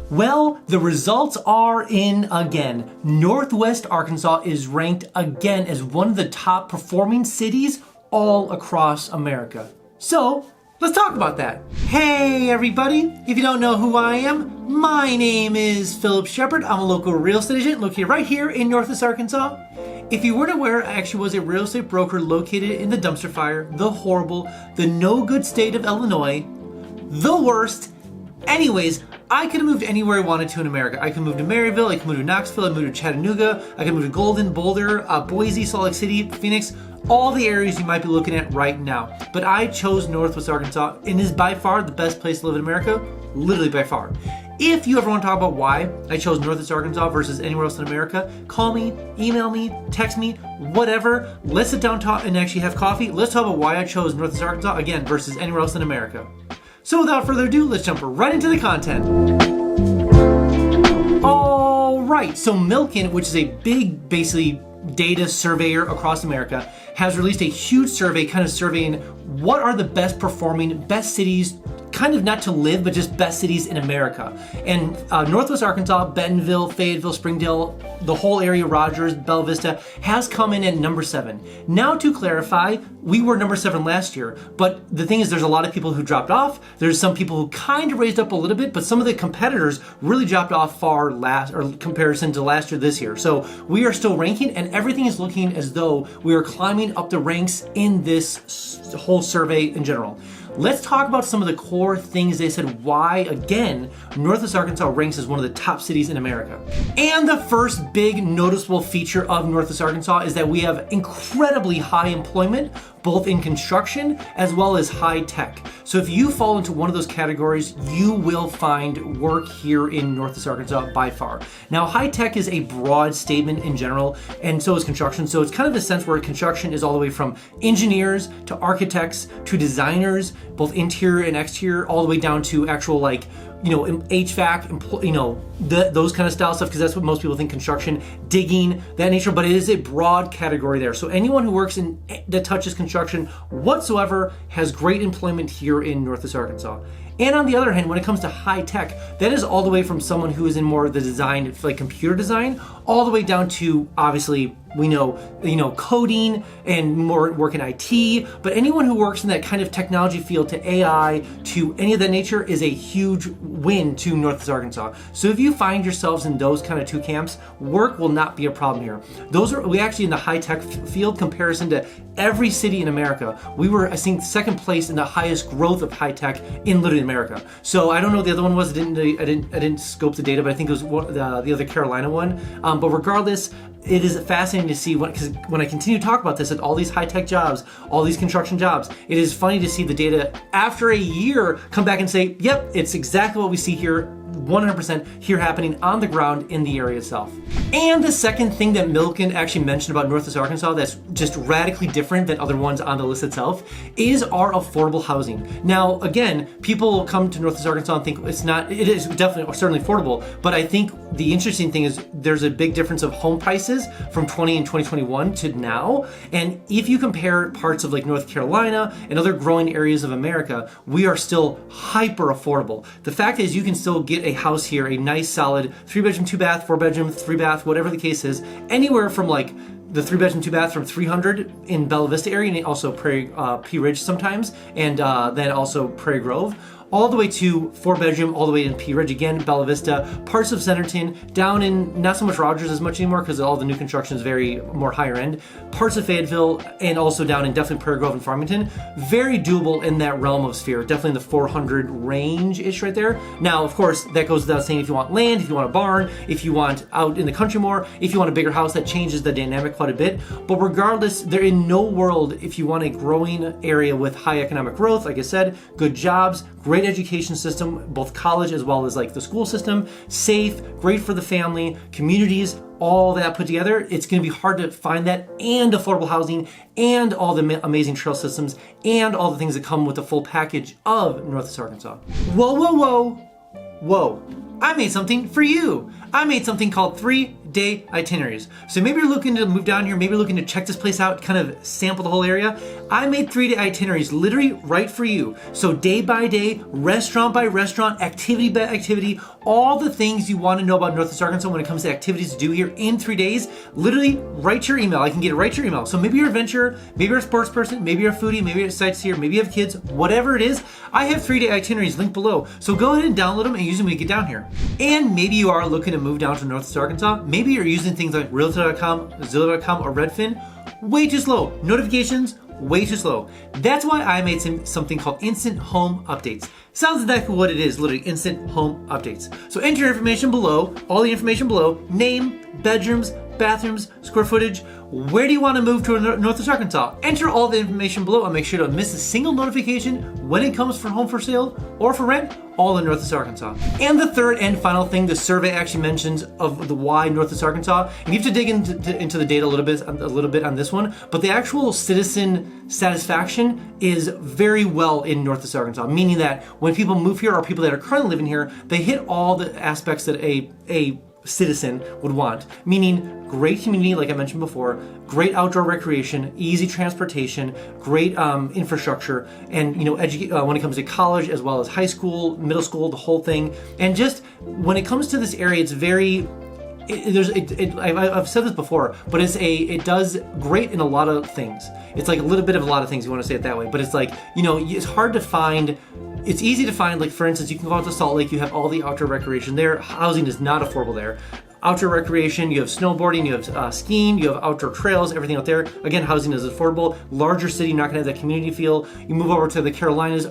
Well, the results are in again. Northwest Arkansas is ranked again as one of the top performing cities all across America. So, let's talk about that. Hey everybody, if you don't know who I am, my name is Phillip Shepard. I'm a local real estate agent located right here in Northwest Arkansas. If you weren't aware, I actually was a real estate broker located in the dumpster fire, the horrible, the no good state of Illinois, the worst. Anyways, I could have moved anywhere I wanted to in America. I could move to Maryville, I could move to Knoxville, I could move to Chattanooga, I could move to Golden, Boulder, Boise, Salt Lake City, Phoenix, all the areas you might be looking at right now. But I chose Northwest Arkansas, and it is by far the best place to live in America, literally by far. If you ever want to talk about why I chose Northwest Arkansas versus anywhere else in America, call me, email me, text me, whatever. Let's sit down talk and actually have coffee. Let's talk about why I chose Northwest Arkansas, again, versus anywhere else in America. So without further ado, let's jump right into the content. All right, so Milken, which is a big, basically, data surveyor across America, has released a huge survey kind of surveying what are the best performing, best cities, kind of not to live, but just best cities in America. And Northwest Arkansas, Bentonville, Fayetteville, Springdale, the whole area, Rogers, Bella Vista, has come in at number 7. Now to clarify, we were number 7 last year, but the thing is there's a lot of people who dropped off. There's some people who kind of raised up a little bit, but some of the competitors really dropped off far last, or comparison to last year, this year. So we are still ranking, and everything is looking as though we are climbing up the ranks in this whole survey in general. Let's talk about some of the core things they said why, again, Northwest Arkansas ranks as one of the top cities in America. And the first big noticeable feature of Northwest Arkansas is that we have incredibly high employment, both in construction as well as high tech. So if you fall into one of those categories, you will find work here in Northwest Arkansas by far. Now, high tech is a broad statement in general, and so is construction. So it's kind of a sense where construction is all the way from engineers to architects to designers, both interior and exterior, all the way down to actual HVAC, those kind of style stuff, because that's what most people think construction, digging, that nature, but it is a broad category there. So anyone who works in that touches construction whatsoever has great employment here in Northwest Arkansas. And on the other hand, when it comes to high tech, that is all the way from someone who is in more of the design, like computer design, all the way down to, obviously, we know, coding and more work in IT, but anyone who works in that kind of technology field, to AI, to any of that nature, is a huge win to Northwest Arkansas. So if you find yourselves in those kind of two camps, work will not be a problem here. We actually in the high tech field, comparison to every city in America, we were, I think, second place in the highest growth of high tech in literally America. So I don't know what the other one was. I didn't scope the data, but I think it was the other Carolina one. But regardless, it is fascinating to see because when I continue to talk about this, at all these high-tech jobs, all these construction jobs, it is funny to see the data after a year come back and say, yep, it's exactly what we see here, 100% here happening on the ground in the area itself. And the second thing that Milken actually mentioned about Northwest Arkansas that's just radically different than other ones on the list itself is our affordable housing. Now, again, people come to Northwest Arkansas and think it is definitely certainly affordable, but I think the interesting thing is there's a big difference of home prices from 2021 to now. And if you compare parts of like North Carolina and other growing areas of America, we are still hyper affordable. The fact is you can still get a house here, a nice solid 3-bedroom, 2-bath, 4-bedroom, 3-bath, whatever the case is, anywhere from like the 3-bedroom, 2-bath from $300 in Bella Vista area, and also Pea Ridge sometimes, and then also Prairie Grove, all the way to 4-bedroom, all the way in Pea Ridge again, Bella Vista, parts of Centerton, down in not so much Rogers as much anymore because all the new construction is very more higher end, parts of Fayetteville, and also down in definitely Prairie Grove and Farmington. Very doable in that realm of sphere, definitely in the 400 range-ish right there. Now, of course, that goes without saying if you want land, if you want a barn, if you want out in the country more, if you want a bigger house, that changes the dynamic quite a bit. But regardless, there in no world, if you want a growing area with high economic growth, like I said, good jobs, great education system, both college as well as like the school system, safe, great for the family, communities, all that put together, it's going to be hard to find that, and affordable housing, and all the amazing trail systems, and all the things that come with the full package of Northwest Arkansas. Whoa, whoa, whoa, whoa. I made something for you. I made something called 3 3-day itineraries. So maybe you're looking to move down here, maybe you're looking to check this place out, kind of sample the whole area. I made 3-day itineraries literally right for you. So day by day, restaurant by restaurant, activity by activity, all the things you want to know about Northwest Arkansas when it comes to activities to do here in 3 days, literally right to your email. I can get it right to your email. So maybe you're an adventurer, maybe you're a sports person, maybe you're a foodie, maybe you're a sightseer, maybe you have kids, whatever it is, I have 3-day itineraries linked below. So go ahead and download them and use them when you get down here. And maybe you are looking to move down to Northwest Arkansas. Maybe you're using things like Realtor.com, Zillow.com, or Redfin. Way too slow. Notifications, way too slow. That's why I made something called Instant Home Updates. Sounds exactly what it is, literally Instant Home Updates. So enter your information below, all the information below, name, bedrooms, bathrooms, square footage. Where do you want to move to Northwest Arkansas? Enter all the information below and make sure to miss a single notification when it comes for home for sale or for rent, all in Northwest Arkansas. And the third and final thing the survey actually mentions of the why Northwest Arkansas, and you have to dig into the data a little bit on this one, but the actual citizen satisfaction is very well in Northwest Arkansas, meaning that when people move here or people that are currently living here, they hit all the aspects that a citizen would want, meaning great community, like I mentioned before, great outdoor recreation, easy transportation, great infrastructure, and when it comes to college as well as high school, middle school, the whole thing. And just when it comes to this area, it's very I've said this before, but it does great in a lot of things. It's like a little bit of a lot of things, you want to say it that way, but it's like, it's hard to find. It's easy to find, like for instance, you can go out to Salt Lake, you have all the outdoor recreation there. Housing is not affordable there. Outdoor recreation, you have snowboarding, you have skiing, you have outdoor trails, everything out there. Again, housing is affordable. Larger city, you're not gonna have that community feel. You move over to the Carolinas,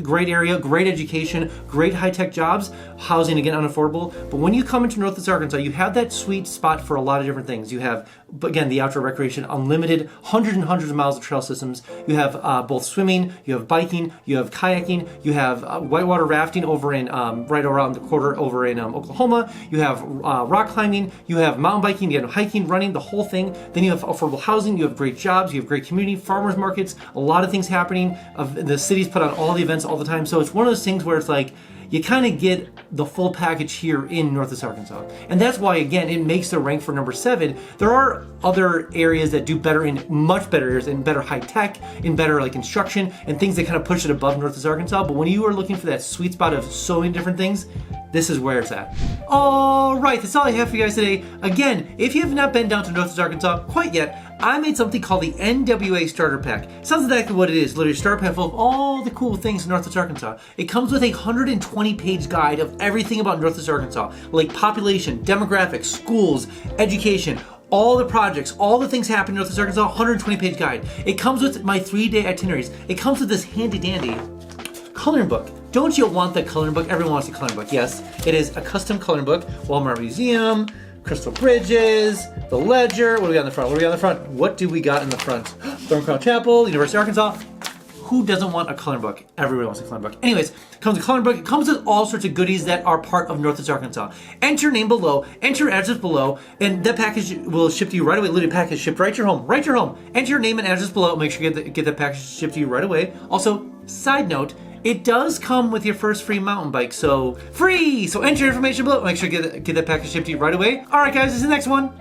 great area, great education, great high-tech jobs. Housing, again, unaffordable. But when you come into Northwest Arkansas, you have that sweet spot for a lot of different things. You have, again, the outdoor recreation, unlimited, hundreds and hundreds of miles of trail systems. You have both swimming, you have biking, you have kayaking, you have whitewater rafting over in, right around the corner over in Oklahoma. You have rock climbing, you have mountain biking, you have hiking, running, the whole thing. Then you have affordable housing, you have great jobs, you have great community, farmers markets, a lot of things happening. The city's put on all the events all the time. So it's one of those things where it's like, you kind of get the full package here in Northwest Arkansas. And that's why, again, it makes the rank for number 7. There are other areas that do better in much better areas, in better high tech, in better like construction, and things that kind of push it above Northwest Arkansas. But when you are looking for that sweet spot of so many different things, this is where it's at. All right, that's all I have for you guys today. Again, if you have not been down to Northwest Arkansas quite yet, I made something called the NWA Starter Pack. Sounds exactly what it is, literally a starter pack full of all the cool things in Northwest Arkansas. It comes with a 120-page guide of everything about Northwest Arkansas, like population, demographics, schools, education, all the projects, all the things happening in Northwest Arkansas, 120-page guide. It comes with my 3-day itineraries. It comes with this handy-dandy coloring book. Don't you want the coloring book? Everyone wants a coloring book. Yes, it is a custom coloring book. Walmart Museum, Crystal Bridges, the Ledger. What do we got in the front? What do we got in the front? Thorn Crown Chapel, University of Arkansas. Who doesn't want a coloring book? Everybody wants a coloring book. Anyways, it comes with a coloring book. It comes with all sorts of goodies that are part of Northwest Arkansas. Enter your name below, enter your address below, and that package will ship to you right away. Literally, package shipped right to your home. Right to your home. Enter your name and address below. Make sure you get that package shipped to you right away. Also, side note, it does come with your first free mountain bike, so free! So enter your information below. Make sure you get that package shipped to you right away. All right, guys, this is the next one.